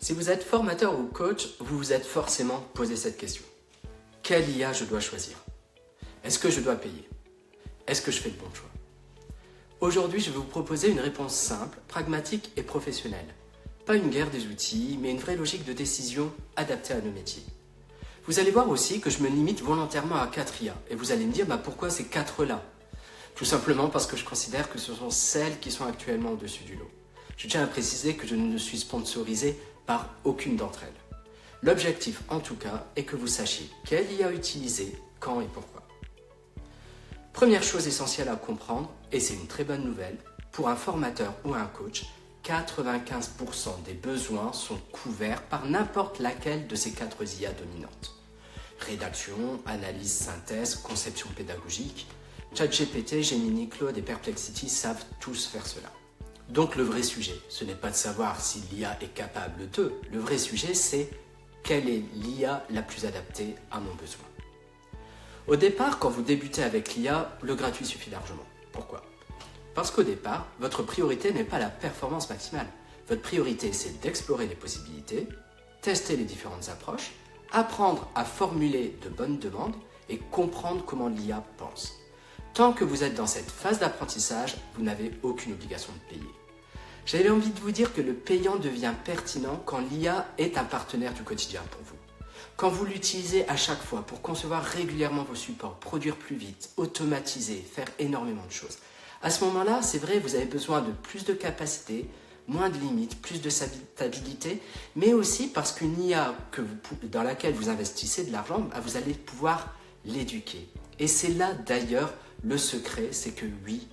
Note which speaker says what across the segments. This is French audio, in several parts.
Speaker 1: Si vous êtes formateur ou coach, vous vous êtes forcément posé cette question. Quelle IA je dois choisir? Est-ce que je dois payer? Est-ce que je fais le bon choix? Aujourd'hui, je vais vous proposer une réponse simple, pragmatique et professionnelle. Pas une guerre des outils, mais une vraie logique de décision adaptée à nos métiers. Vous allez voir aussi que je me limite volontairement à 4 IA. Et vous allez me dire, pourquoi ces 4-là? Tout simplement parce que je considère que ce sont celles qui sont actuellement au-dessus du lot. Je tiens à préciser que je ne suis sponsorisé par aucune d'entre elles. L'objectif, en tout cas, est que vous sachiez quelle IA utiliser, quand et pourquoi. Première chose essentielle à comprendre, et c'est une très bonne nouvelle, pour un formateur ou un coach, 95% des besoins sont couverts par n'importe laquelle de ces 4 IA dominantes. Rédaction, analyse, synthèse, conception pédagogique, ChatGPT, Gemini, Claude et Perplexity savent tous faire cela. Donc le vrai sujet, ce n'est pas de savoir si l'IA est capable d'eux. Le vrai sujet, c'est quelle est l'IA la plus adaptée à mon besoin. Au départ, quand vous débutez avec l'IA, le gratuit suffit largement. Pourquoi? Parce qu'au départ, votre priorité n'est pas la performance maximale. Votre priorité, c'est d'explorer les possibilités, tester les différentes approches, apprendre à formuler de bonnes demandes et comprendre comment l'IA pense. Tant que vous êtes dans cette phase d'apprentissage, vous n'avez aucune obligation de payer. J'avais envie de vous dire que le payant devient pertinent quand l'IA est un partenaire du quotidien pour vous. Quand vous l'utilisez à chaque fois pour concevoir régulièrement vos supports, produire plus vite, automatiser, faire énormément de choses. À ce moment-là, c'est vrai, vous avez besoin de plus de capacité, moins de limites, plus de stabilité, mais aussi parce qu'une IA dans laquelle vous investissez de l'argent, vous allez pouvoir l'éduquer. Et c'est là d'ailleurs le secret, c'est que oui,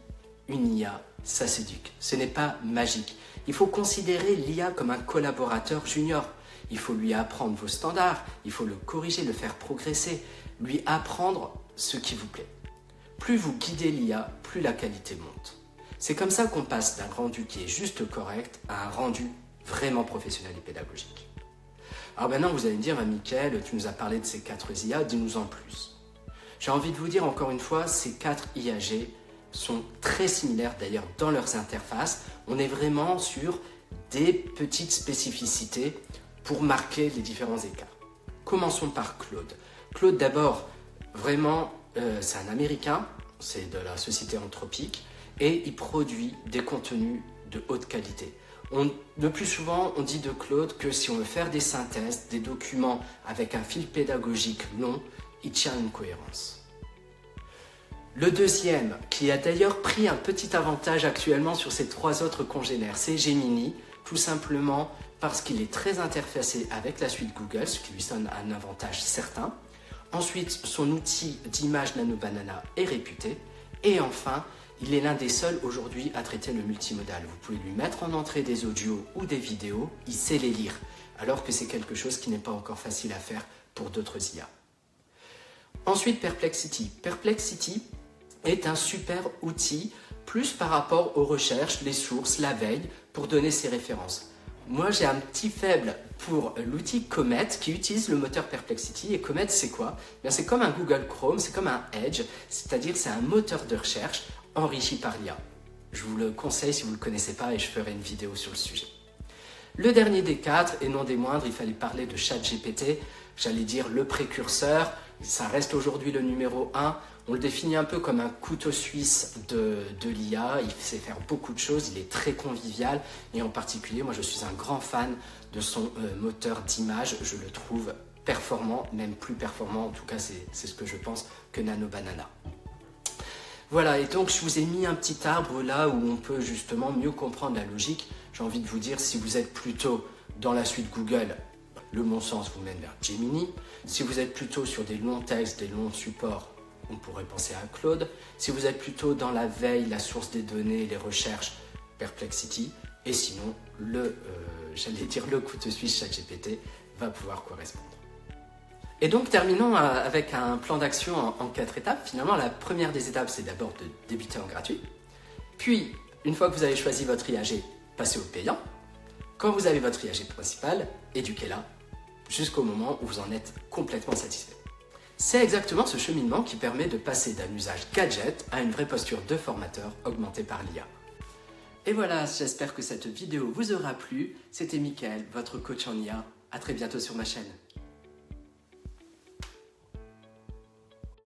Speaker 1: une IA, ça s'éduque. Ce n'est pas magique. Il faut considérer l'IA comme un collaborateur junior. Il faut lui apprendre vos standards, il faut le corriger, le faire progresser, lui apprendre ce qui vous plaît. Plus vous guidez l'IA, plus la qualité monte. C'est comme ça qu'on passe d'un rendu qui est juste correct à un rendu vraiment professionnel et pédagogique. Alors maintenant, vous allez me dire, Mickaël, tu nous as parlé de ces 4 IA, dis-nous en plus. J'ai envie de vous dire encore une fois, ces 4 IAG sont très similaires d'ailleurs dans leurs interfaces. On est vraiment sur des petites spécificités pour marquer les différents écarts. Commençons par Claude. Claude d'abord, vraiment, c'est un Américain, c'est de la société Anthropique et il produit des contenus de haute qualité. Le plus souvent, on dit de Claude que si on veut faire des synthèses, des documents avec un fil pédagogique long, il tient une cohérence. Le deuxième, qui a d'ailleurs pris un petit avantage actuellement sur ses 3 autres congénères, c'est Gemini, tout simplement parce qu'il est très interfacé avec la suite Google, ce qui lui donne un avantage certain. Ensuite, son outil d'image Nano Banana est réputé. Et enfin, il est l'un des seuls aujourd'hui à traiter le multimodal. Vous pouvez lui mettre en entrée des audios ou des vidéos, il sait les lire, alors que c'est quelque chose qui n'est pas encore facile à faire pour d'autres IA. Ensuite, Perplexity. Perplexity est un super outil, plus par rapport aux recherches, les sources, la veille, pour donner ses références. Moi, j'ai un petit faible pour l'outil Comet qui utilise le moteur Perplexity. Et Comet, c'est quoi? C'est comme un Google Chrome, c'est comme un Edge, c'est-à-dire c'est un moteur de recherche enrichi par l'IA. Je vous le conseille si vous ne le connaissez pas et je ferai une vidéo sur le sujet. Le dernier des 4, et non des moindres, il fallait parler de ChatGPT, j'allais dire le précurseur, ça reste aujourd'hui le numéro 1. On le définit un peu comme un couteau suisse de l'IA, il sait faire beaucoup de choses, il est très convivial et en particulier, moi je suis un grand fan de son moteur d'image, je le trouve performant, même plus performant, en tout cas c'est ce que je pense, que Nano Banana. Voilà, et donc je vous ai mis un petit arbre là où on peut justement mieux comprendre la logique. J'ai envie de vous dire, si vous êtes plutôt dans la suite Google, le bon sens vous mène vers Gemini. Si vous êtes plutôt sur des longs textes, des longs supports, on pourrait penser à Claude. Si vous êtes plutôt dans la veille, la source des données, les recherches, Perplexity. Et sinon, le couteau suisse ChatGPT va pouvoir correspondre. Et donc, terminons avec un plan d'action en 4 étapes. Finalement, la première des étapes, c'est d'abord de débuter en gratuit. Puis, une fois que vous avez choisi votre IAG, passez au payant. Quand vous avez votre IAG principal, éduquez-la jusqu'au moment où vous en êtes complètement satisfait. C'est exactement ce cheminement qui permet de passer d'un usage gadget à une vraie posture de formateur augmentée par l'IA. Et voilà, j'espère que cette vidéo vous aura plu. C'était Mickaël, votre coach en IA. À très bientôt sur ma chaîne.